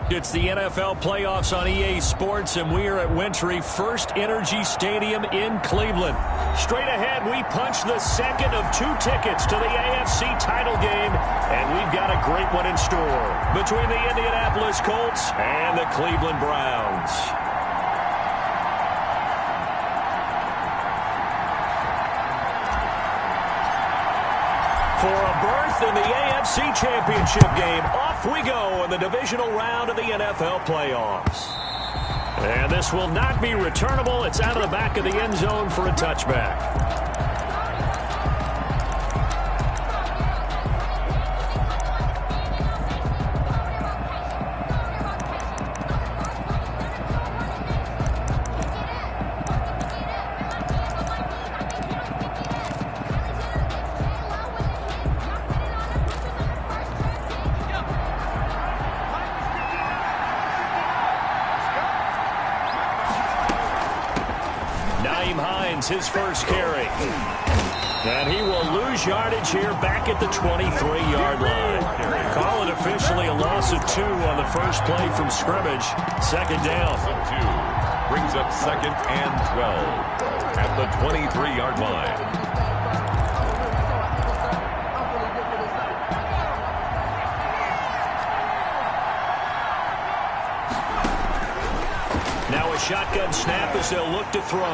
It's the NFL playoffs on EA Sports, and we are at Wintry First Energy Stadium in Cleveland. Straight ahead, we punch the second of 2 tickets to the AFC title game, and we've got a great one in store between the Indianapolis Colts and the Cleveland Browns. For a berth in the AFC Championship game, off we go in the divisional round of the NFL playoffs. And this will not be returnable. It's out of the back of the end zone for a touchback. His first carry. And he will lose yardage here back at the 23-yard line. Call it officially a loss of 2 on the first play from scrimmage. Second down. 2 brings up second and 12 at the 23-yard line. Now a shotgun snap as they'll look to throw.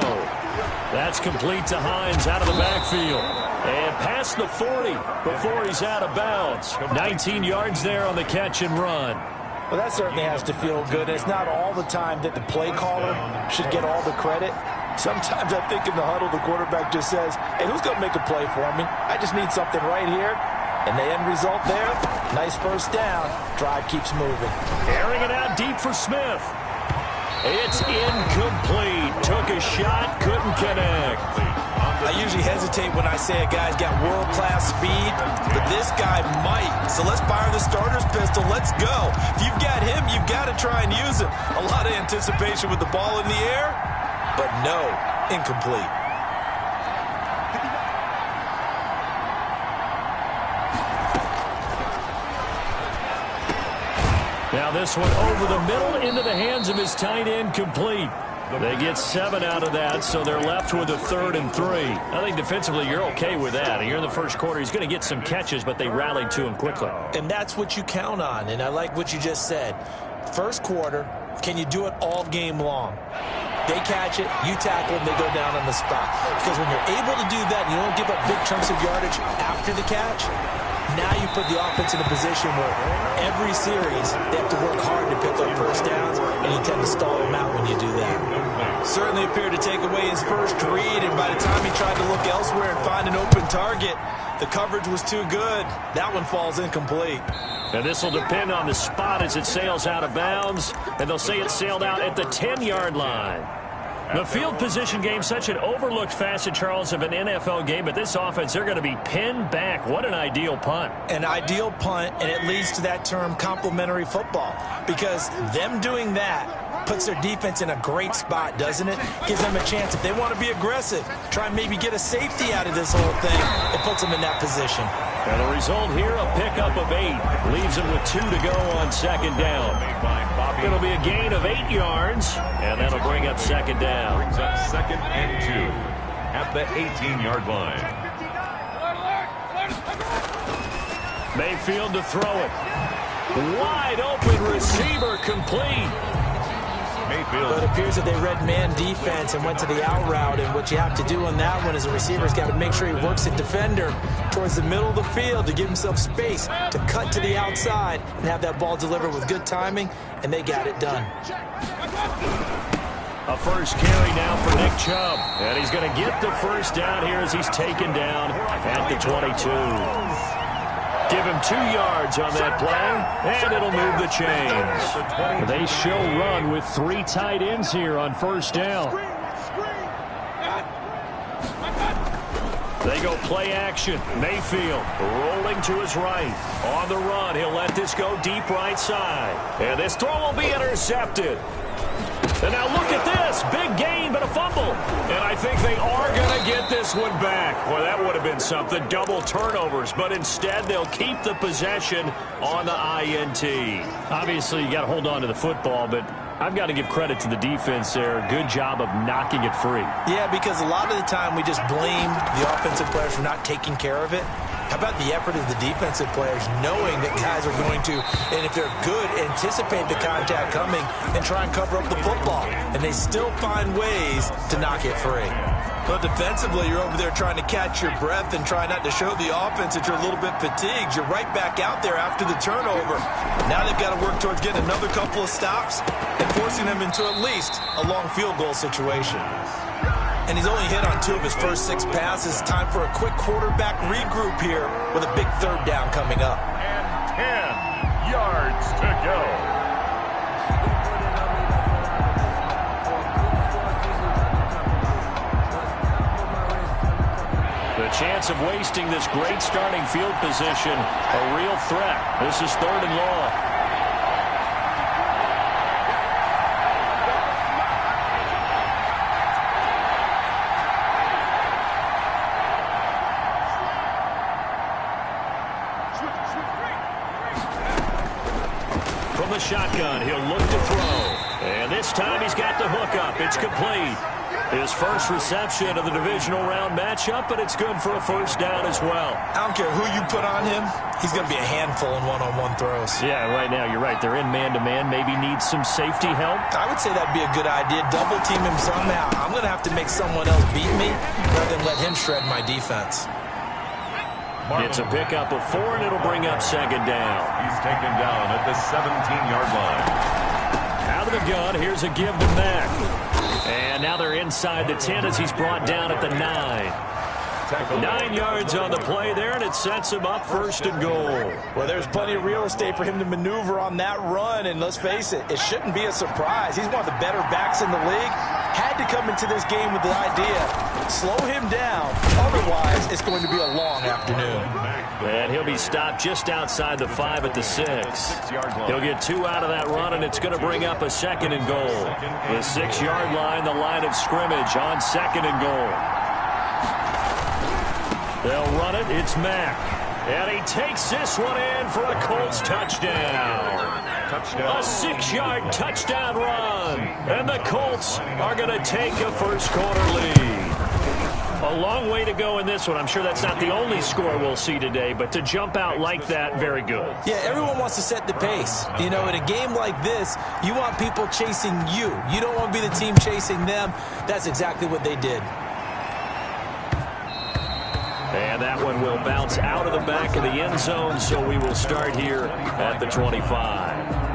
That's complete to Hines out of the backfield. And past the 40 before he's out of bounds. 19 yards there on the catch and run. Well, that certainly has to feel good. It's not all the time that the play caller should get all the credit. Sometimes I think in the huddle, the quarterback just says, hey, who's going to make a play for me? I just need something right here. And the end result there, nice first down. Drive keeps moving. Airing it out deep for Smith. It's incomplete. Took a shot, couldn't connect. I usually hesitate when I say a guy's got world-class speed, but this guy might. So let's fire the starter's pistol. Let's go. If you've got him, you've got to try and use him. A lot of anticipation with the ball in the air, but no, incomplete. Now this one over the middle into the hands of his tight end, complete. They get 7 out of that, so they're left with a 3rd and 3. I think defensively you're okay with that. Here in the first quarter, he's going to get some catches, but they rallied to him quickly. And that's what you count on, and I like what you just said. First quarter, can you do it all game long? They catch it, you tackle them, they go down on the spot. Because when you're able to do that, and you don't give up big chunks of yardage after the catch, now you put the offense in a position where every series they have to work hard to pick up first downs, and you tend to stall them out when you do that. Certainly appeared to take away his first read, and by the time he tried to look elsewhere and find an open target, the coverage was too good. That one falls incomplete. And this will depend on the spot as it sails out of bounds, and they'll say it sailed out at the 10-yard line. The field position game, such an overlooked facet, Charles, of an NFL game, but this offense, they're going to be pinned back. What an ideal punt. An ideal punt, and it leads to that term complementary football, because them doing that puts their defense in a great spot, doesn't it? Gives them a chance, if they want to be aggressive, try and maybe get a safety out of this whole thing. It puts them in that position. And the result here, a pickup of 8. Leaves them with 2 to go on second down. It'll be a gain of 8 yards, and that'll bring up second down. Brings up second and 2 at the 18-yard line. Mayfield to throw it. Wide open receiver, complete. But it appears that they read man defense and went to the out route, and what you have to do on that one is a receiver's got to make sure he works the defender towards the middle of the field to give himself space to cut to the outside and have that ball delivered with good timing, and they got it done. A first carry now for Nick Chubb, and he's going to get the first down here as he's taken down at the 22. Give him 2 yards on that play, and it'll move the chains. They show run with 3 tight ends here on first down. They go play action. Mayfield rolling to his right. On the run, he'll let this go deep right side. And this throw will be intercepted. And now look at this. Big gain, but a fumble. And I think they are going to get this this one back. Boy, that would have been something. Double turnovers, but instead they'll keep the possession on the INT. Obviously, you got to hold on to the football, but I've got to give credit to the defense there. Good job of knocking it free. Yeah, because a lot of the time we just blame the offensive players for not taking care of it. How about the effort of the defensive players knowing that guys are going to, and if they're good, anticipate the contact coming and try and cover up the football. And they still find ways to knock it free. But defensively, you're over there trying to catch your breath and try not to show the offense that you're a little bit fatigued. You're right back out there after the turnover. Now they've got to work towards getting another couple of stops and forcing them into at least a long field goal situation. And he's only hit on 2 of his first 6 passes. Time for a quick quarterback regroup here with a big third down coming up. And 10 yards to go. The chance of wasting this great starting field position, a real threat. This is 3rd and long. From the shotgun, he'll look to throw. And this time he's got the hook up. It's complete. His first reception of the divisional round matchup, but it's good for a first down as well. I don't care who you put on him. He's going to be a handful in one-on-one throws. Yeah, right now you're right. They're in man-to-man. Maybe needs some safety help. I would say that'd be a good idea. Double team him somehow. I'm going to have to make someone else beat me rather than let him shred my defense. It's a pickup of 4, and it'll bring up 2nd down. He's taken down at the 17-yard line. Out of the gun, here's a give to Mack. And now they're inside the 10 as he's brought down at the 9. 9 yards on the play there, and it sets him up 1st and goal. Well, there's plenty of real estate for him to maneuver on that run, and let's face it, it shouldn't be a surprise. He's one of the better backs in the league. Had to come into this game with the idea, slow him down, otherwise it's going to be a long afternoon. And he'll be stopped just outside the 5 at the 6. He'll get 2 out of that run, and it's going to bring up a 2nd and goal. The 6-yard line, the line of scrimmage on 2nd and goal. They'll run it. It's Mack. And he takes this one in for a Colts touchdown. A 6-yard touchdown run. And the Colts are going to take a first-quarter lead. A long way to go in this one. I'm sure that's not the only score we'll see today, but to jump out like that, very good. Yeah, everyone wants to set the pace. You know, in a game like this, you want people chasing you. You don't want to be the team chasing them. That's exactly what they did. And that one will bounce out of the back of the end zone, so we will start here at the 25.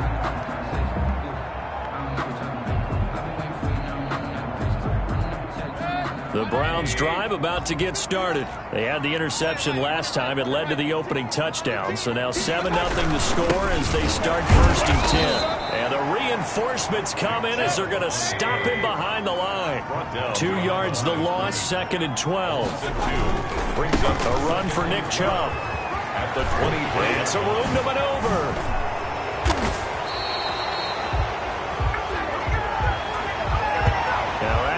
The Browns drive about to get started. They had the interception last time. It led to the opening touchdown. So now 7-0 to score as they start 1st and 10. And the reinforcements come in as they're going to stop him behind the line. 2 yards the loss, 2nd and 12. Brings up A run for Nick Chubb. at the 23. It's a room to maneuver.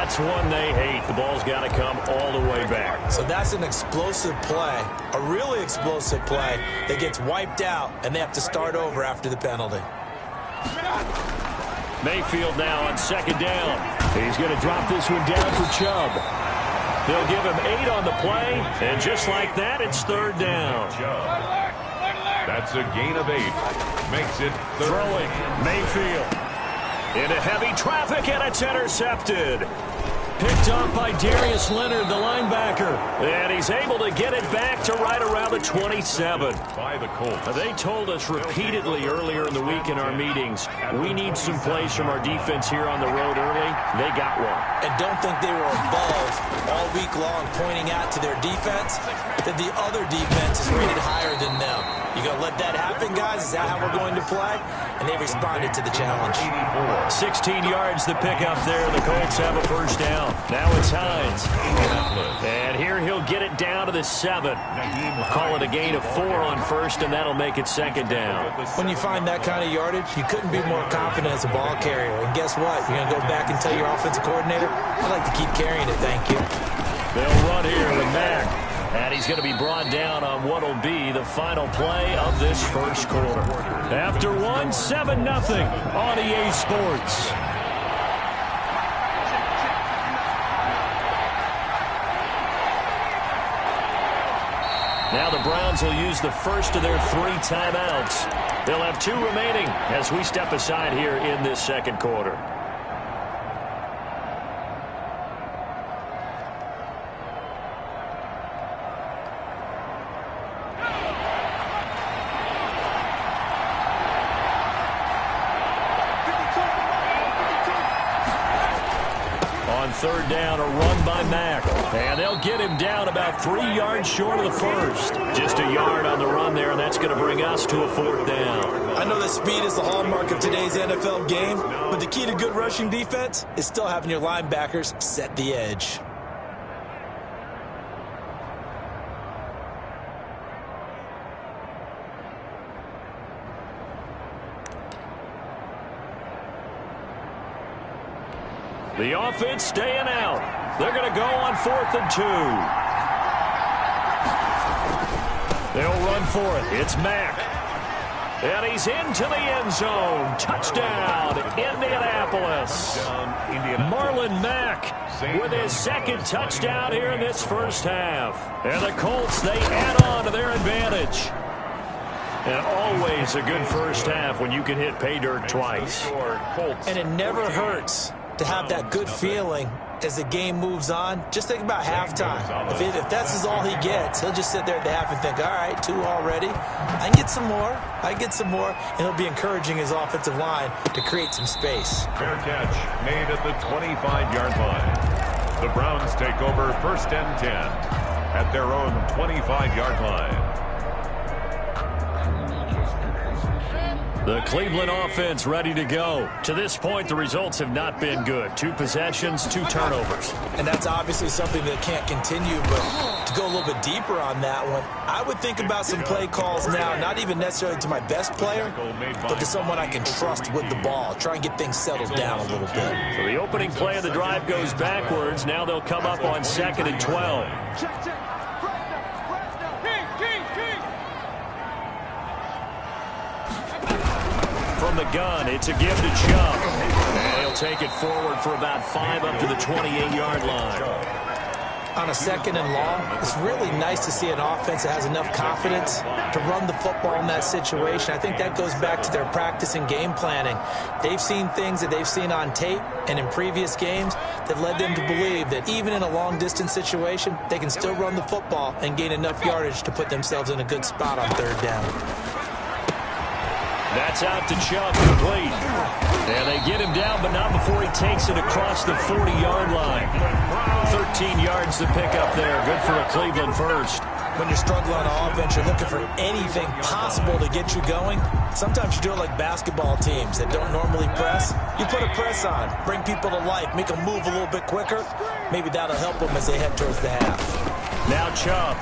That's one they hate. The ball's got to come all the way back. So that's an explosive play, a really explosive play that gets wiped out, and they have to start over after the penalty. Mayfield now on 2nd down. He's going to drop this one down for Chubb. They'll give him 8 on the play, and just like that, it's 3rd down. That's a gain of 8. Makes it 3rd. Throwing, Mayfield. Into heavy traffic, and it's intercepted. Picked up by Darius Leonard, the linebacker. And he's able to get it back to right around the 27. By the Colts. They told us repeatedly earlier in the week in our meetings, we need some plays from our defense here on the road early. They got one. And don't think they were above all week long, pointing out to their defense that the other defense is rated higher than them. You going to let that happen, guys? Is that how we're going to play? And they responded to the challenge. 16 yards to pick up there. The Colts have a first down. Now it's Hines. And here he'll get it down to the 7. Call it a gain of 4 on 1st, and that'll make it 2nd down. When you find that kind of yardage, you couldn't be more confident as a ball carrier. And guess what? You're going to go back and tell your offensive coordinator, I'd like to keep carrying it, thank you. They'll run here. And he's going to be brought down on what will be the final play of this first quarter. After one, 7-0 on EA Sports. Now the Browns will use the first of their 3 timeouts. They'll have 2 remaining as we step aside here in this second quarter. Third down, a run by Mack. And they'll get him down about 3 yards short of the first. Just a yard on the run there, and that's going to bring us to a 4th down. I know that speed is the hallmark of today's NFL game, but the key to good rushing defense is still having your linebackers set the edge. The offense staying out. They're going to go on 4th and 2. They'll run for it. It's Mack. And he's into the end zone. Touchdown, Indianapolis. Marlon Mack with his 2nd touchdown here in this first half. And the Colts, they add on to their advantage. And always a good first half when you can hit pay dirt twice. And it never hurts to have that good feeling as the game moves on. Just think about halftime. If that's all he gets, he'll just sit there at the half and think, all right, 2 already. I can get some more. And he'll be encouraging his offensive line to create some space. Fair catch made at the 25-yard line. The Browns take over 1st and 10 at their own 25-yard line. The Cleveland offense ready to go. To this point, the results have not been good. 2 possessions, 2 turnovers. And that's obviously something that can't continue, but to go a little bit deeper on that one, I would think about some play calls now, not even necessarily to my best player, but to someone I can trust with the ball. Try and get things settled down a little bit. So the opening play of the drive goes backwards. Now they'll come up on 2nd and 12. From the gun, it's a give to Chubb. And he'll take it forward for about 5 up to the 28-yard line. On a 2nd and long, it's really nice to see an offense that has enough confidence to run the football in that situation. I think that goes back to their practice and game planning. They've seen things that they've seen on tape and in previous games that led them to believe that even in a long-distance situation, they can still run the football and gain enough yardage to put themselves in a good spot on 3rd down. That's out to Chubb, complete. And they get him down, but not before he takes it across the 40-yard line. 13 yards to pick up there. Good for a Cleveland first. When you're struggling on offense, you're looking for anything possible to get you going. Sometimes you do it like basketball teams that don't normally press. You put a press on, bring people to life, make them move a little bit quicker. Maybe that'll help them as they head towards the half. Now Chubb.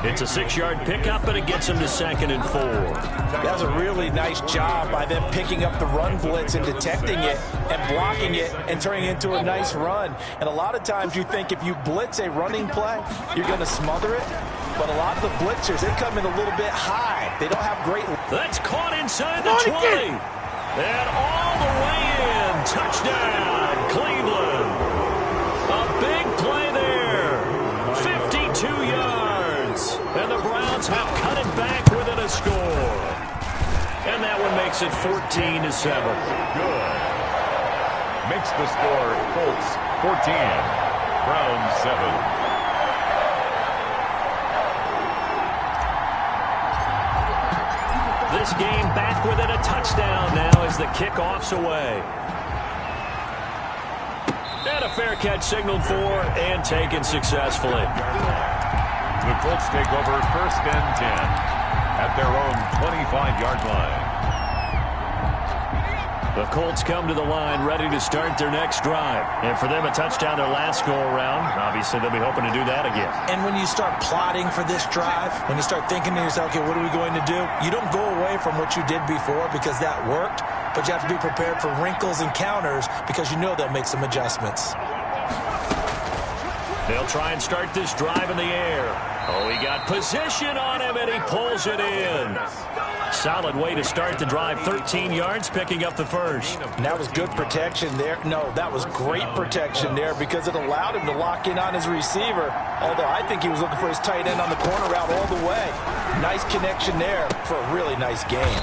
It's a 6-yard pickup, but it gets him to 2nd and 4. That was a really nice job by them picking up the run blitz and detecting it and blocking it and turning it into a nice run. And a lot of times you think if you blitz a running play, you're going to smother it. But a lot of the blitzers, they come in a little bit high. They don't have great... That's caught inside the 20. And all the way in. Touchdown, Cleveland. A big play there. 52 yards. And the Browns have cut it back within a score. And that one makes it 14-7. Good. Makes the score Colts 14, Browns 7. This game back within a touchdown now as the kickoff's away. And a fair catch signaled for and taken successfully. The Colts take over 1st and 10 at their own 25-yard line. The Colts come to the line ready to start their next drive. And for them, a touchdown their last go-around. Obviously, they'll be hoping to do that again. And when you start plotting for this drive, when you start thinking to yourself, okay, what are we going to do? You don't go away from what you did before because that worked, but you have to be prepared for wrinkles and counters because you know they'll make some adjustments. They'll try and start this drive in the air. Oh, he got position on him, and he pulls it in. Solid way to start the drive. 13 yards, picking up the first. And that was good protection there. No, that was great protection there because it allowed him to lock in on his receiver. Although I think he was looking for his tight end on the corner route all the way. Nice connection there for a really nice game.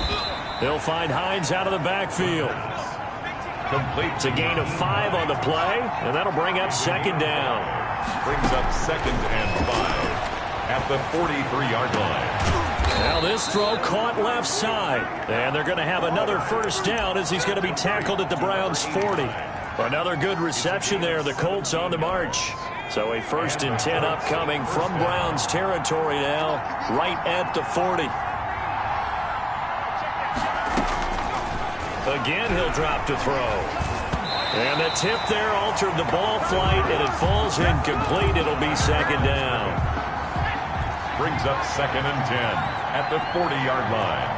They'll find Hines out of the backfield. Complete. It's a gain of 5 on the play, and that'll bring up second down. Brings up 2nd and 5 at the 43-yard line. Now this throw caught left side. And they're going to have another first down as he's going to be tackled at the Browns' 40. Another good reception there. The Colts on the march. So a 1st and 10 upcoming from Browns territory now, right at the 40. Again, he'll drop to throw. And the tip there altered the ball flight, and it falls incomplete. It'll be second down. Brings up 2nd and 10 at the 40-yard line.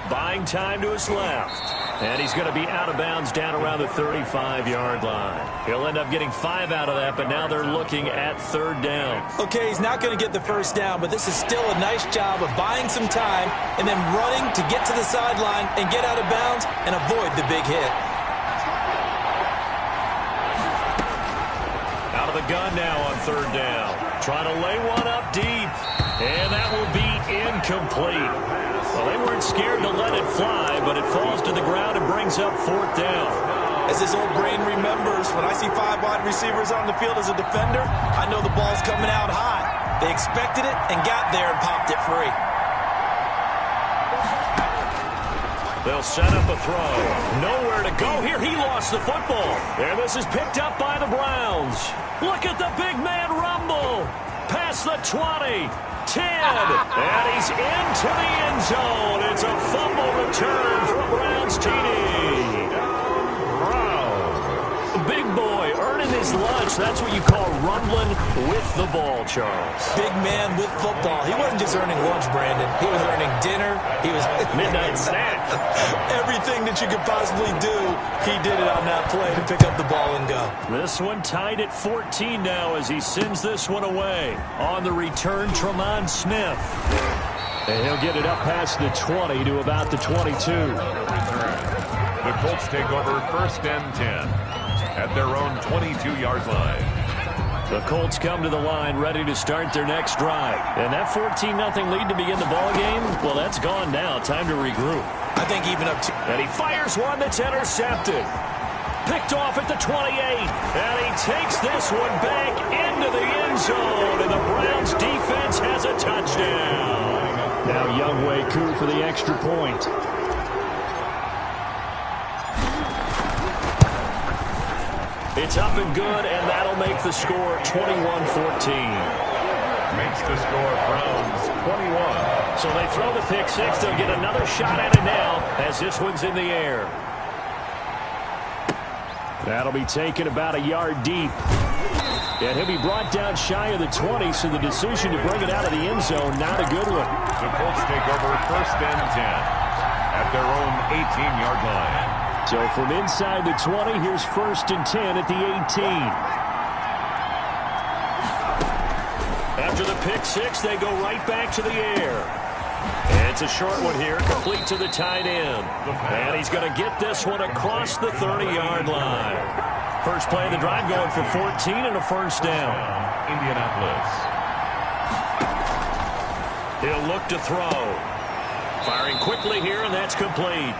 Buying time to his left. And he's going to be out of bounds down around the 35-yard line. He'll end up getting 5 out of that, but now they're looking at 3rd down. Okay, he's not going to get the first down, but this is still a nice job of buying some time and then running to get to the sideline and get out of bounds and avoid the big hit. Out of the gun now on 3rd down. Trying to lay one up deep. And that will be incomplete. Well, they weren't scared to let it fly, but it falls to the ground and brings up 4th down. As this old brain remembers, when I see 5 wide receivers on the field as a defender, I know the ball's coming out hot. They expected it and got there and popped it free. They'll set up a throw. Nowhere to go here. He lost the football. And this is picked up by the Browns. Look at the big man rumble. Past the 20. 10, and he's into the end zone. It's a fumble return for a Browns TD. Big boy earning his lunch. That's what you call rumbling with the ball, Charles. Big man with football. He wasn't just earning lunch, Brandon. He was earning dinner. He was midnight snack. Everything that you could possibly do, he did it on that play to pick up the ball and go. This one tied at 14 now as he sends this one away. On the return, Tremont Smith. And he'll get it up past the 20 to about the 22. The Colts take over 1st and 10 at their own 22-yard line. The Colts come to the line ready to start their next drive. And that 14-0 lead to begin the ball game, well, that's gone now. Time to regroup. I think even up to... And he fires one that's intercepted. Picked off at the 28. And he takes this one back into the end zone. And the Browns defense has a touchdown. Now Younghoe Koo for the extra point. It's up and good, and that'll make the score 21-14. Makes the score Browns 21. So they throw the pick six. They'll get another shot at it now as this one's in the air. That'll be taken about a yard deep. And he'll be brought down shy of the 20, so the decision to bring it out of the end zone, not a good one. The Colts take over 1st and 10 at their own 18-yard line. So from inside the 20, here's 1st and 10 at the 18. After the pick six, they go right back to the air. And it's a short one here, complete to the tight end. And he's going to get this one across the 30-yard line. First play of the drive going for 14 and a first down. Indianapolis. He'll look to throw. Firing quickly here, and that's complete.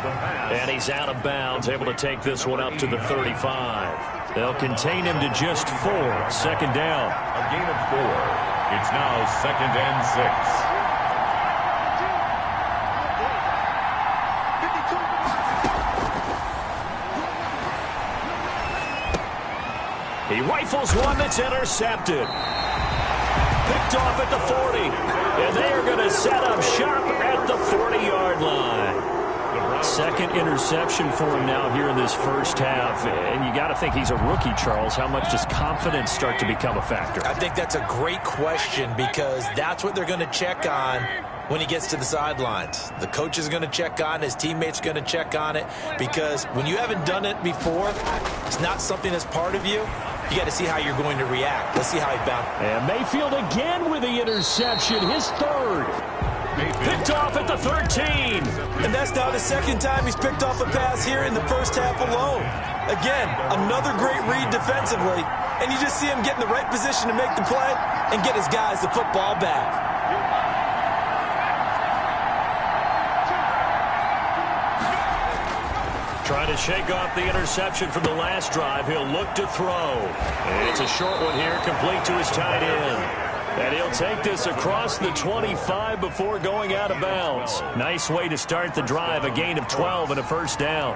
And he's out of bounds, able to take this one up to the 35. They'll contain him to just 4. Second down. A gain of 4. It's now 2nd and 6. He rifles one that's intercepted. Picked off at the 40. And they are going to set up shop at the 40-yard line. Second interception for him now here in this first half. And you got to think he's a rookie, Charles. How much does confidence start to become a factor? I think that's a great question because that's what they're going to check on when he gets to the sidelines. The coach is going to check on it. His teammates are going to check on it, because when you haven't done it before, it's not something that's part of you. You got to see how you're going to react. Let's see how he bounces. And Mayfield again with the interception, his third. Picked off at the 13. And that's now the second time he's picked off a pass here in the first half alone. Again, another great read defensively. And you just see him get in the right position to make the play and get his guys the football back. Trying to shake off the interception from the last drive. He'll look to throw. And it's a short one here, complete to his tight end. And he'll take this across the 25 before going out of bounds. Nice way to start the drive, a gain of 12 and a first down.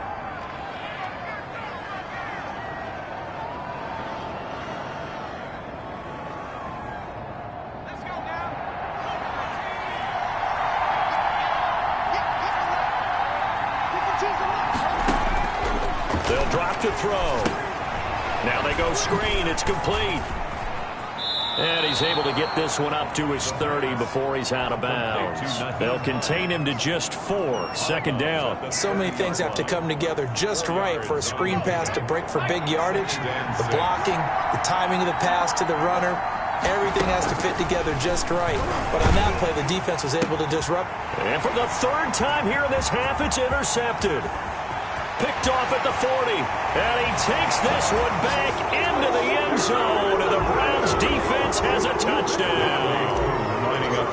They'll drop to throw. Now they go screen. It's complete. And he's able to get this one up to his 30 before he's out of bounds. They'll contain him to just 4. Second down. So many things have to come together just right for a screen pass to break for big yardage. The blocking, the timing of the pass to the runner, everything has to fit together just right. But on that play, the defense was able to disrupt. And for the third time here in this half, it's intercepted. Picked off at the 40, and he takes this one back into the end zone, and the Browns defense has a touchdown.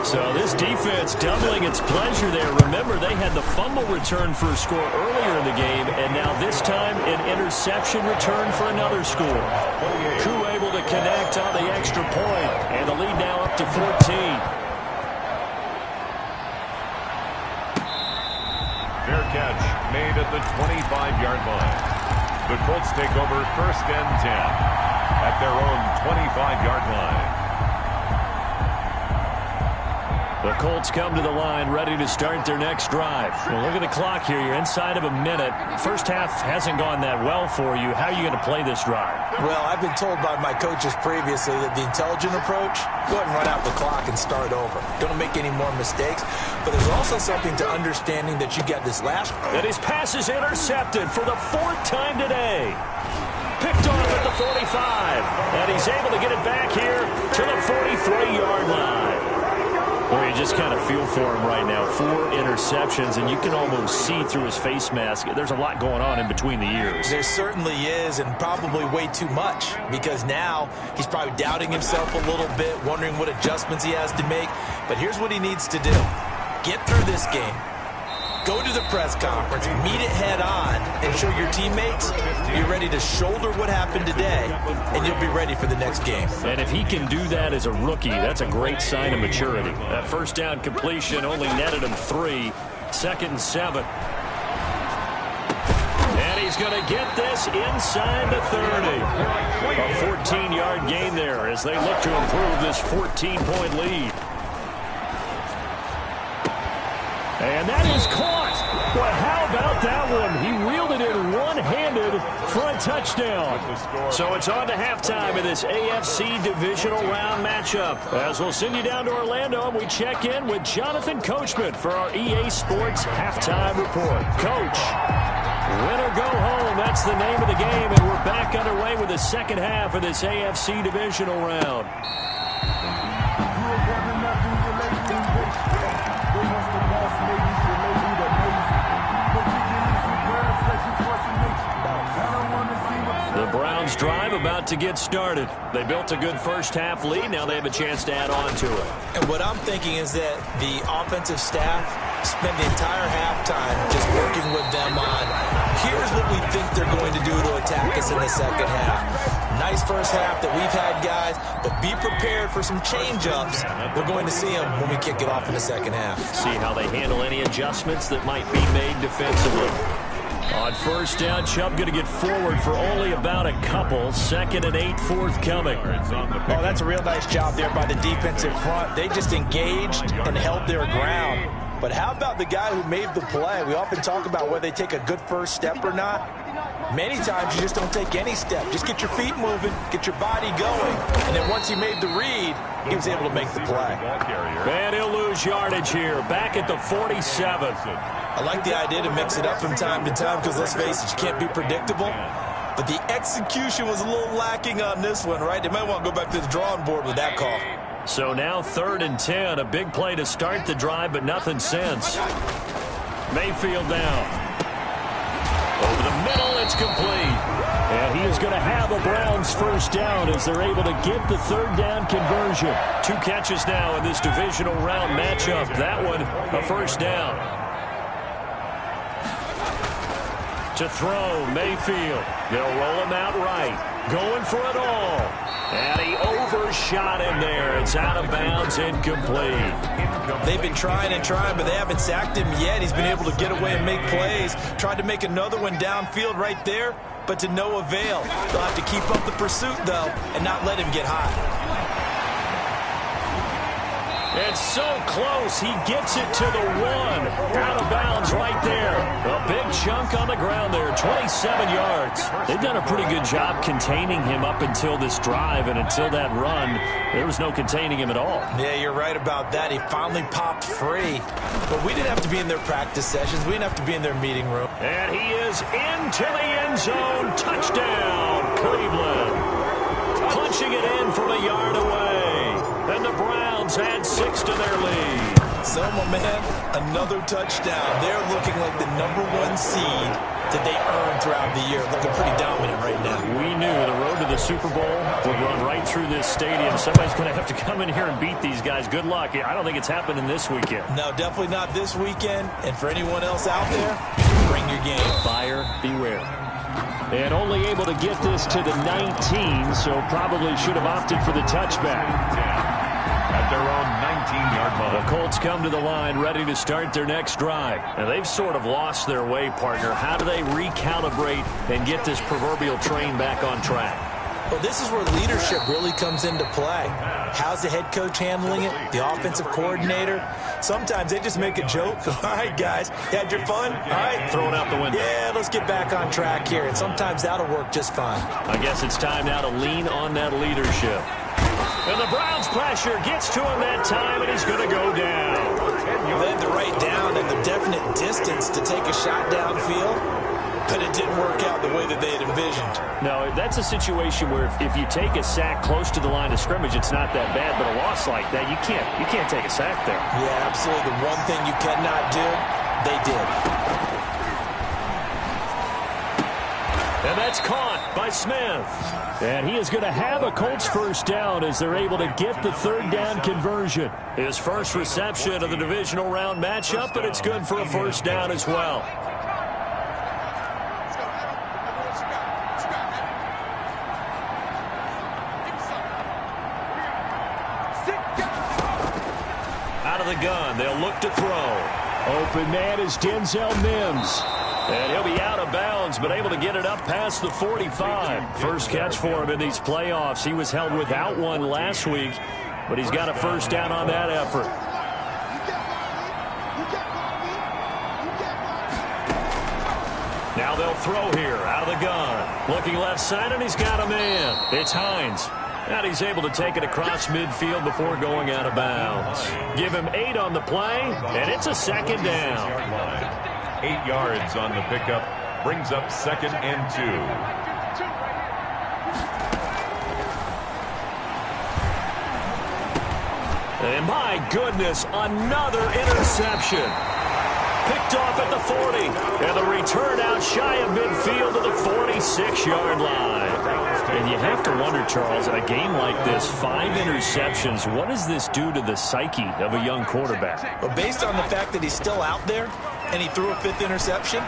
So this defense doubling its pleasure there. Remember, they had the fumble return for a score earlier in the game, and now this time an interception return for another score. Crew able to connect on the extra point, and the lead now up to 14. Fair catch made at the 25-yard line. The Colts take over first and 10 at their own 25-yard line. The Colts come to the line ready to start their next drive. Well, look at the clock here. You're inside of a minute. First half hasn't gone that well for you. How are you going to play this drive? Well, I've been told by my coaches previously that the intelligent approach, go ahead and run out the clock and start over. Don't make any more mistakes. But there's also something to understanding that you got this last. And his pass is intercepted for the 4th time today. Picked off at the 45. And he's able to get it back here to the 43-yard line. Well, you just kind of feel for him right now. 4 interceptions, and you can almost see through his face mask. There's a lot going on in between the ears. There certainly is, and probably way too much, because now he's probably doubting himself a little bit, wondering what adjustments he has to make. But here's what he needs to do. Get through this game. Go to the press conference, meet it head on, and show your teammates you're ready to shoulder what happened today, and you'll be ready for the next game. And if he can do that as a rookie, that's a great sign of maturity. That first down completion only netted him 3. 2nd and 7. And he's going to get this inside the 30. A 14-yard gain there as they look to improve this 14-point lead. And that is caught. But how about that one? He reeled it in one-handed for a touchdown. So it's on to halftime in this AFC divisional round matchup. As we'll send you down to Orlando, and we check in with Jonathan Coachman for our EA Sports Halftime Report. Coach, win or go home, that's the name of the game, and we're back underway with the second half of this AFC divisional round. The Browns drive about to get started. They built a good first half lead. Now they have a chance to add on to it. And what I'm thinking is that the offensive staff spent the entire halftime just working with them on, here's what we think they're going to do to attack us in the second half. Nice first half that we've had, guys, but be prepared for some change-ups. We're going to see them when we kick it off in the second half. See how they handle any adjustments that might be made defensively. On first down, Chubb going to get forward for only about a couple. 2nd and 8 forthcoming. Oh, that's a real nice job there by the defensive front. They just engaged and held their ground. But how about the guy who made the play? We often talk about whether they take a good first step or not. Many times you just don't take any step. Just get your feet moving, get your body going. And then once he made the read, he was able to make the play. And he'll lose yardage here, back at the 47. I like the idea to mix it up from time to time because, let's face it, you can't be predictable. But the execution was a little lacking on this one, right? They might want to go back to the drawing board with that call. So now 3rd and 10, a big play to start the drive, but nothing since. Mayfield now. Over the middle, it's complete. And he is going to have a Browns first down as they're able to get the 3rd down conversion. 2 catches now in this divisional round matchup. That one, a first down. To throw, Mayfield. They'll roll him out right. Going for it all. And he overshot him there. It's out of bounds, incomplete. They've been trying and trying, but they haven't sacked him yet. He's been able to get away and make plays. Tried to make another one downfield right there, but to no avail. They'll have to keep up the pursuit, though, and not let him get hot. It's so close. He gets it to the 1. Out of bounds right there. A big chunk on the ground there, 27 yards. They've done a pretty good job containing him up until this drive, and until that run, there was no containing him at all. Yeah, you're right about that. He finally popped free. But we didn't have to be in their practice sessions. We didn't have to be in their meeting room. And he is into the end zone. Touchdown, Cleveland. Punching it in from a yard away. And the Browns add 6 to their lead. So, my man, another touchdown. They're looking like the #1 seed that they earned throughout the year. Looking pretty dominant right now. We knew the road to the Super Bowl would run right through this stadium. Somebody's going to have to come in here and beat these guys. Good luck. I don't think it's happening this weekend. No, definitely not this weekend. And for anyone else out there, bring your game. Buyer beware. And only able to get this to the 19, so probably should have opted for the touchback. At their own 19-yard line. The Colts come to the line ready to start their next drive. And they've sort of lost their way, partner. How do they recalibrate and get this proverbial train back on track? Well, this is where leadership really comes into play. How's the head coach handling it? The offensive coordinator? Sometimes they just make a joke. All right, guys, you had your fun? All right. Throw it out the window. Yeah, let's get back on track here. And sometimes that'll work just fine. I guess it's time now to lean on that leadership. And the Browns pressure gets to him that time, and he's going to go down. They had the right down and the definite distance to take a shot downfield, but it didn't work out the way that they had envisioned. No, that's a situation where if you take a sack close to the line of scrimmage, it's not that bad. But a loss like that, you can't take a sack there. Yeah, absolutely. The one thing you cannot do, they did. And that's caught by Smith. And he is going to have a Colts first down as they're able to get the 3rd down conversion. His first reception of the divisional round matchup, but it's good for a first down as well. Out of the gun, they'll look to throw. Open man is Denzel Mims. And he'll be out of bounds, but able to get it up past the 45. First catch for him in these playoffs. He was held without one last week, but he's got a first down on that effort. Now they'll throw here out of the gun. Looking left side, and he's got a man. It's Hines. And he's able to take it across midfield before going out of bounds. Give him 8 on the play, and it's a second down. 8 yards on the pickup, brings up 2nd and 2. And my goodness, another interception. Picked off at the 40. And the return out shy of midfield to the 46-yard line. And you have to wonder, Charles, in a game like this, 5 interceptions, what does this do to the psyche of a young quarterback? Well, based on the fact that he's still out there and he threw a 5th interception,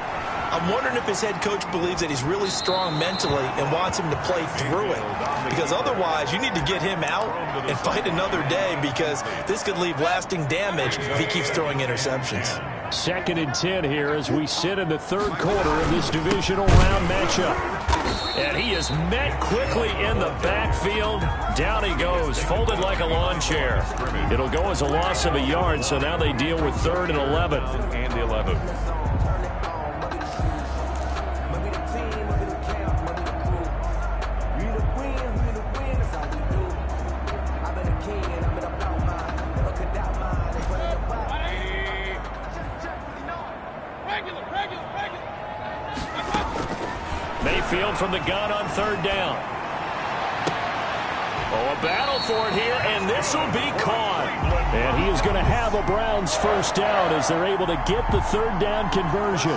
I'm wondering if his head coach believes that he's really strong mentally and wants him to play through it. Because otherwise, you need to get him out and fight another day, because this could leave lasting damage if he keeps throwing interceptions. 2nd and 10 here as we sit in the 3rd quarter of this divisional round matchup. And he is met quickly in the backfield. Down he goes, folded like a lawn chair. It'll go as a loss of a yard, so now they deal with 3rd and 11. And 11. Mayfield from the gun on 3rd down. Oh, a battle for it here, and this will be caught. And he is going to have a Browns 1st down as they're able to get the 3rd down conversion.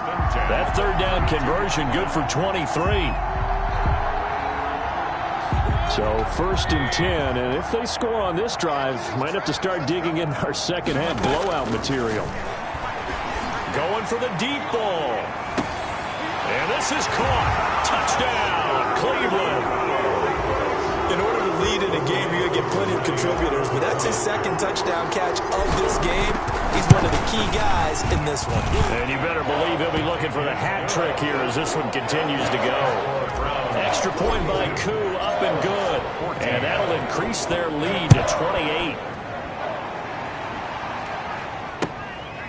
That 3rd down conversion good for 23. So 1st and 10, and if they score on this drive, might have to start digging in our second half blowout material. Going for the deep ball. And this is caught. Touchdown, Cleveland. In order to lead in a game, you're going to get plenty of contributors, but that's his 2nd touchdown catch of this game. He's one of the key guys in this one. And you better believe he'll be looking for the hat trick here as this one continues to go. Extra point by Koo, up and good. And that'll increase their lead to 28.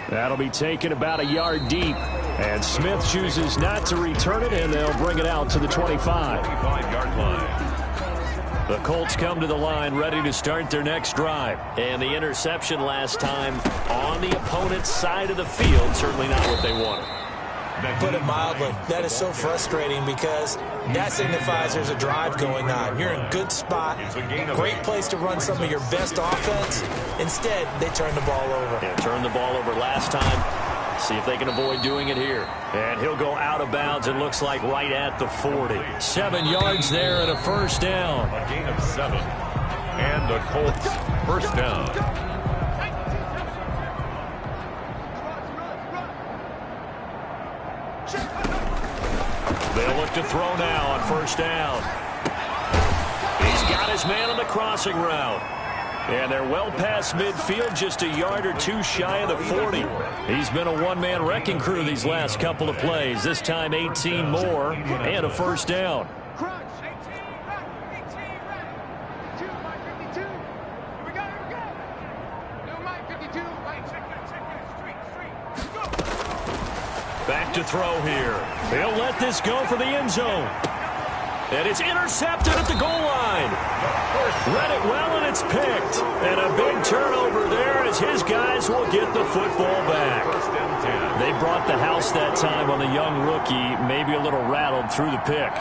That'll be taken about a yard deep. And Smith chooses not to return it, and they'll bring it out to the 25. 25-yard line. The Colts come to the line ready to start their next drive. And the interception last time on the opponent's side of the field, certainly not what they wanted. Put it mildly, that is so frustrating because that signifies there's a drive going on. You're in a good spot, great place to run some of your best offense. Instead, they turn the ball over. Yeah, turned the ball over last time. See if they can avoid doing it here. And he'll go out of bounds, it looks like right at the 40. 7 yards there and a 1st down. A gain of 7. And the Colts 1st down. They'll look to throw now on 1st down. He's got his man on the crossing route. And they're well past midfield, just a yard or 2 shy of the 40. He's been a one-man wrecking crew these last couple of plays. This time 18 more and a 1st down. Back to throw here. He'll let this go for the end zone. And it's intercepted at the goal line. Read it well, and it's picked. And a big turnover there as his guys will get the football back. They brought the house that time on the young rookie, maybe a little rattled through the pick.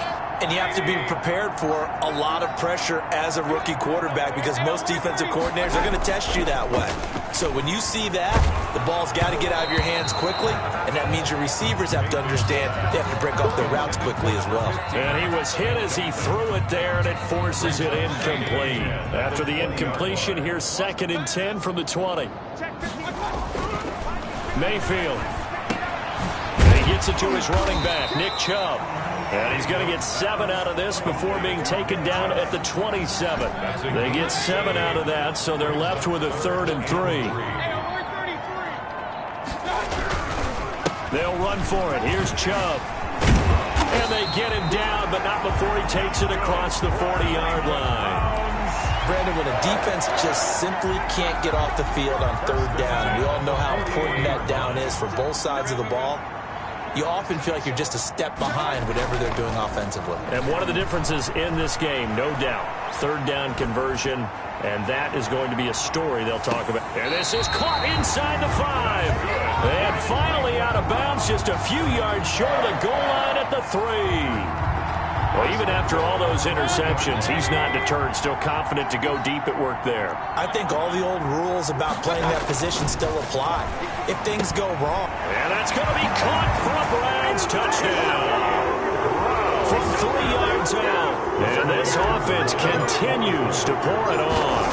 And you have to be prepared for a lot of pressure as a rookie quarterback because most defensive coordinators are going to test you that way. So when you see that, the ball's got to get out of your hands quickly, and that means your receivers have to understand they have to break off their routes quickly as well. And he was hit as he threw it there, and it forces it incomplete. After the incompletion, here's 2nd and 10 from the 20. Mayfield. And he gets it to his running back, Nick Chubb. And he's going to get 7 out of this before being taken down at the 27. They get 7 out of that, so they're left with a 3rd and 3. They'll run for it. Here's Chubb. And they get him down, but not before he takes it across the 40-yard line. Brandon, when a defense just simply can't get off the field on 3rd down, we all know how important that down is for both sides of the ball. You often feel like you're just a step behind whatever they're doing offensively. And one of the differences in this game, no doubt, 3rd down conversion, and that is going to be a story they'll talk about. And this is caught inside the 5. And finally out of bounds, just a few yards short of the goal line at the 3. Well, even after all those interceptions, he's not deterred, still confident to go deep at work there. I think all the old rules about playing that position still apply. If things go wrong. And that's going to be caught for a Browns touchdown. From 3 yards out. And this offense continues to pour it on.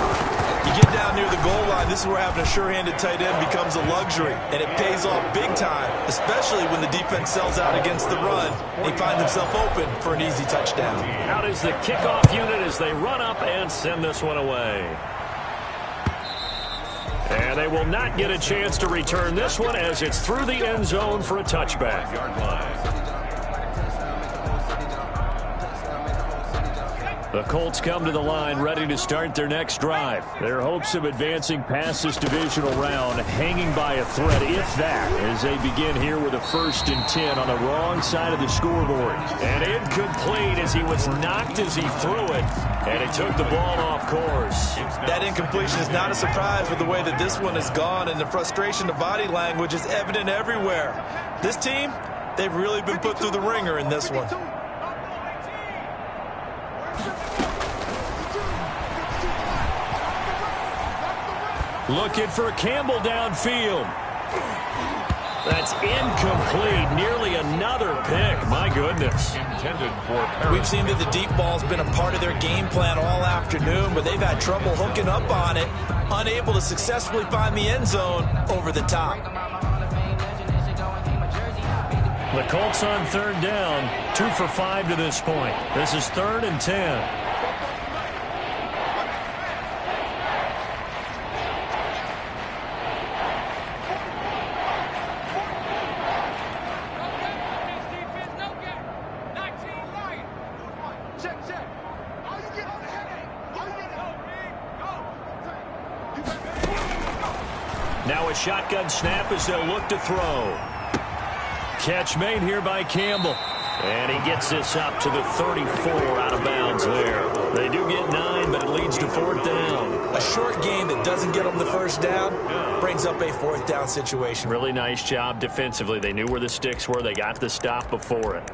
You get down near the goal line, this is where having a sure-handed tight end becomes a luxury, and it pays off big time, especially when the defense sells out against the run, and he finds himself open for an easy touchdown. Out is the kickoff unit as they run up and send this one away. And they will not get a chance to return this one as it's through the end zone for a touchback. The Colts come to the line ready to start their next drive. Their hopes of advancing past this divisional round hanging by a thread, if that, as they begin here with a 1st and 10 on the wrong side of the scoreboard. And incomplete as he was knocked as he threw it, and he took the ball off course. That incompletion is not a surprise with the way that this one has gone, and the frustration, the body language is evident everywhere. This team, they've really been put through the ringer in this one. Looking for Campbell downfield. That's incomplete. Nearly another pick. My goodness. We've seen that the deep ball's been a part of their game plan all afternoon, but they've had trouble hooking up on it, unable to successfully find the end zone over the top. The Colts on 3rd down, 2 for 5 to this point. This is 3rd and 10. Now a shotgun snap as they'll look to throw. Catch made here by Campbell. And he gets this up to the 34 out of bounds there. They do get 9, but it leads to 4th down. A short gain that doesn't get them the 1st down brings up a 4th down situation. Really nice job defensively. They knew where the sticks were. They got the stop before it.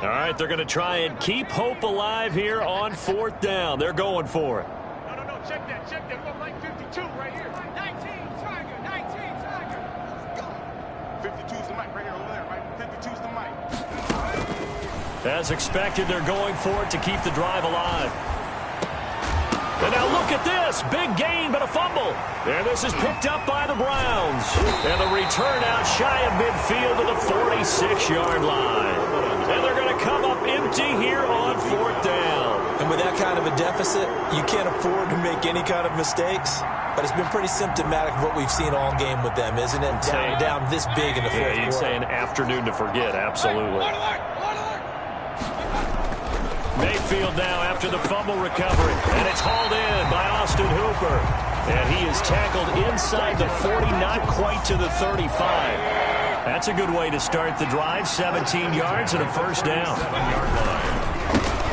All right, they're going to try and keep hope alive here on 4th down. They're going for it. No, check that. Look like 52 right here. 19 Tiger. 19 Tiger. Let's go. 52's the mic right here over there, right? 52's the mic. As expected, they're going for it to keep the drive alive. And now look at this. Big gain, but a fumble. And this is picked up by the Browns. And the return out shy of midfield to the 46-yard line. And they're going to come up empty here on 4th down. And with that kind of a deficit, you can't afford to make any kind of mistakes. But it's been pretty symptomatic of what we've seen all game with them, isn't it? Down this big in the 4th quarter. You'd say an afternoon to forget, absolutely. Mayfield now after the fumble recovery. And it's hauled in by Austin Hooper. And he is tackled inside the 40, not quite to the 35. That's a good way to start the drive. 17 yards and a 1st down.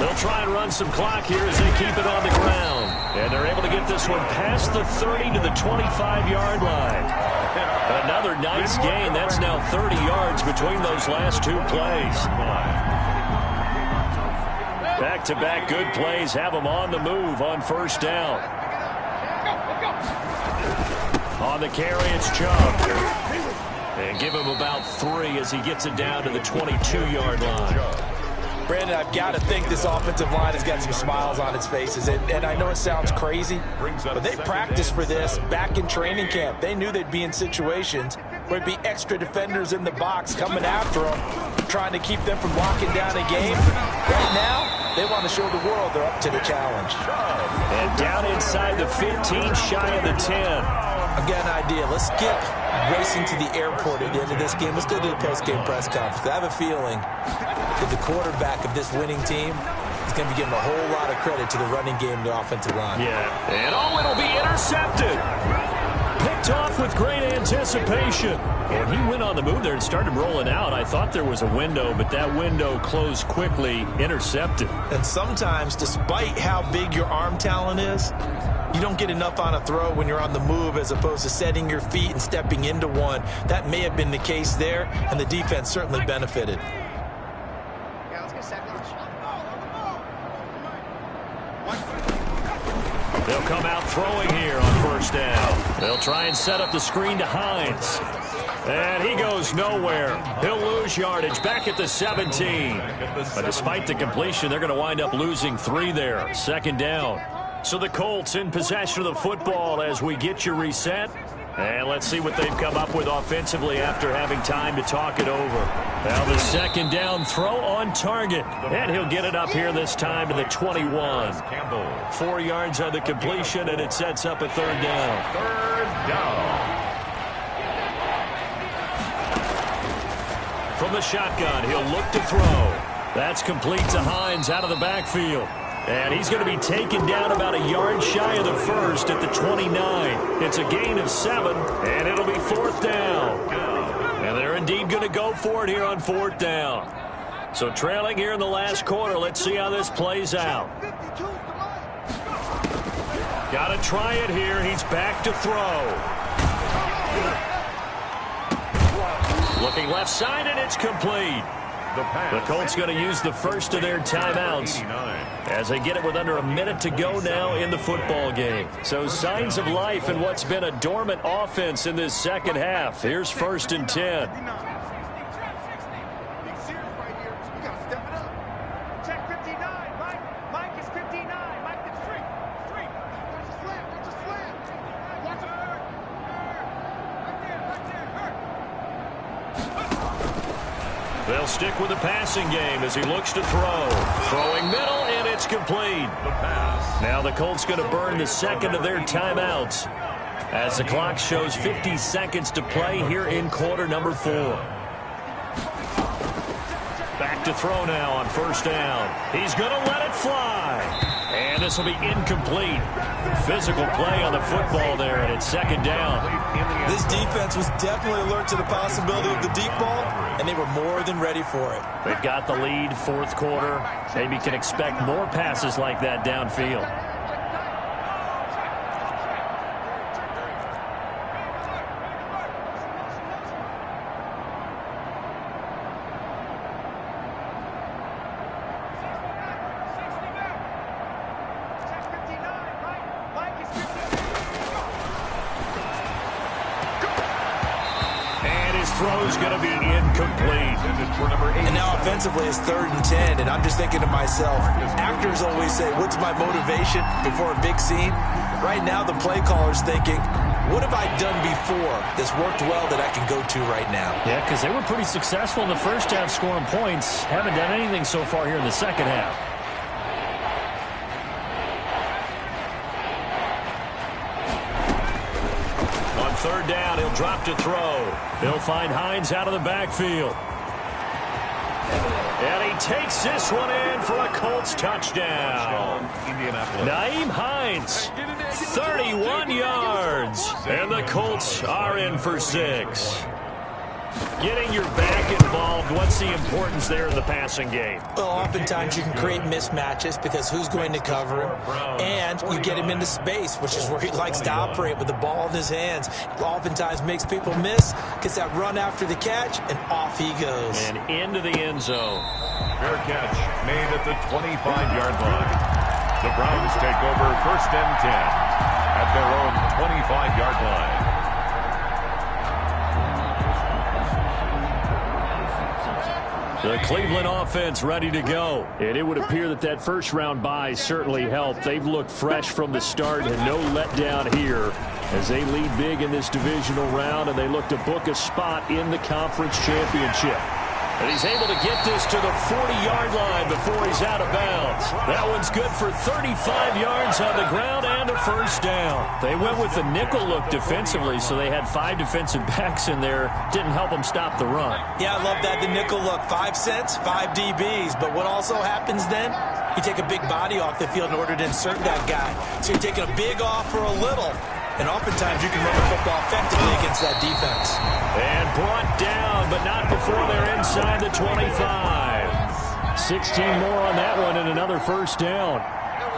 They'll try and run some clock here as they keep it on the ground. And they're able to get this one past the 30 to the 25-yard line. Another nice gain. That's now 30 yards between those last 2 plays. Back-to-back good plays have them on the move on 1st down. On the carry, it's Chubb. And give him about 3 as he gets it down to the 22-yard line. Brandon, I've got to think this offensive line has got some smiles on its faces. And I know it sounds crazy, but they practiced for this back in training camp. They knew they'd be in situations where it'd be extra defenders in the box coming after them, trying to keep them from locking down a game. Right now, they want to show the world they're up to the challenge. And down inside the 15, shy of the 10. I've got an idea. Let's skip racing to the airport at the end of this game. Let's go to the post-game press conference. I have a feeling that the quarterback of this winning team is going to be giving a whole lot of credit to the running game and the offensive line. Yeah, and it'll be intercepted. Picked off with great anticipation. And he went on the move there and started rolling out. I thought there was a window, but that window closed quickly, intercepted. And sometimes, despite how big your arm talent is, you don't get enough on a throw when you're on the move as opposed to setting your feet and stepping into one. That may have been the case there, and the defense certainly benefited. They'll come out throwing here on 1st down. They'll try and set up the screen to Hines. And he goes nowhere. He'll lose yardage back at the 17. But despite the completion, they're going to wind up losing 3 there. 2nd down. So the Colts in possession of the football as we get you reset. And let's see what they've come up with offensively after having time to talk it over. Now the 2nd down throw on target. And he'll get it up here this time to the 21. 4 yards on the completion, and it sets up a 3rd down. 3rd down. from the shotgun. He'll look to throw. That's complete to Hines out of the backfield. And he's going to be taken down about a yard shy of the first at the 29. It's a gain of 7, and it'll be 4th down. And they're indeed going to go for it here on 4th down. So trailing here in the last quarter. Let's see how this plays out. Got to try it here. He's back to throw. Looking left side, and it's complete. The Colts going to use the first of their timeouts as they get it with under a minute to go now in the football game. So signs of life in what's been a dormant offense in this second half. Here's 1st and 10. They'll stick with the passing game as he looks to throw. Throwing middle, and it's complete. Now the Colts going to burn the second of their timeouts as the clock shows 50 seconds to play here in quarter number 4. Back to throw now on 1st down. He's going to let it fly. And this will be incomplete. Physical play on the football there, and it's 2nd down. This defense was definitely alert to the possibility of the deep ball, and they were more than ready for it. They've got the lead, 4th quarter. Maybe can expect more passes like that downfield. Throw's going to be incomplete. And now offensively it's 3rd and 10, and I'm just thinking to myself, actors always say, what's my motivation before a big scene? Right now the play caller's thinking, what have I done before that's worked well that I can go to right now? Yeah, because they were pretty successful in the first half scoring points. Haven't done anything so far here in the second half. On 3rd down, he'll drop to throw. He'll find Hines out of the backfield. And he takes this one in for a Colts touchdown. Nyheim Hines, 31 yards. And the Colts are in for 6. Getting your back involved, what's the importance there in the passing game? Well, oftentimes you can create mismatches because who's going to cover him? And you get him into space, which is where he likes to operate with the ball in his hands. Oftentimes makes people miss, gets that run after the catch, and off he goes. And into the end zone. Fair catch made at the 25-yard line. The Browns take over 1st and 10 at their own 25-yard line. The Cleveland offense ready to go. And it would appear that that first-round bye certainly helped. They've looked fresh from the start and no letdown here as they lead big in this divisional round, and they look to book a spot in the conference championship. And he's able to get this to the 40-yard line before he's out of bounds. That one's good for 35 yards on the ground and a 1st down. They went with the nickel look defensively, so they had 5 defensive backs in there. Didn't help them stop the run. Yeah, I love that, the nickel look. 5 cents, 5 DBs. But what also happens then? You take a big body off the field in order to insert that guy. So you're taking a big off for a little. And oftentimes you can run the football effectively against that defense. And brought down, but not before they're inside the 25. 16 more on that one and another 1st down.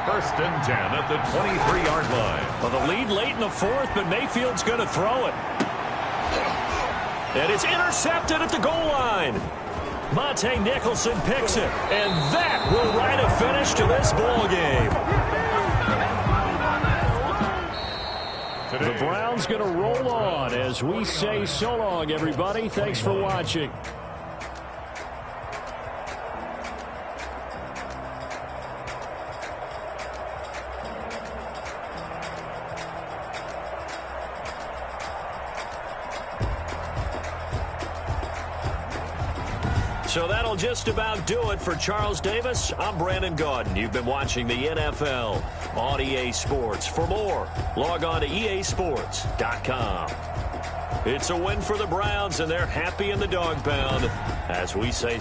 1st and 10 at the 23-yard line. Well, the lead late in the 4th, but Mayfield's going to throw it. And it's intercepted at the goal line. Monte Nicholson picks it. And that will write a finish to this ball game. The Browns going to roll on as we say so long, everybody. Thanks for watching. So that'll just about do it for Charles Davis. I'm Brandon Gaudin. You've been watching the NFL on EA Sports. For more, log on to easports.com. It's a win for the Browns, and they're happy in the dog pound. As we say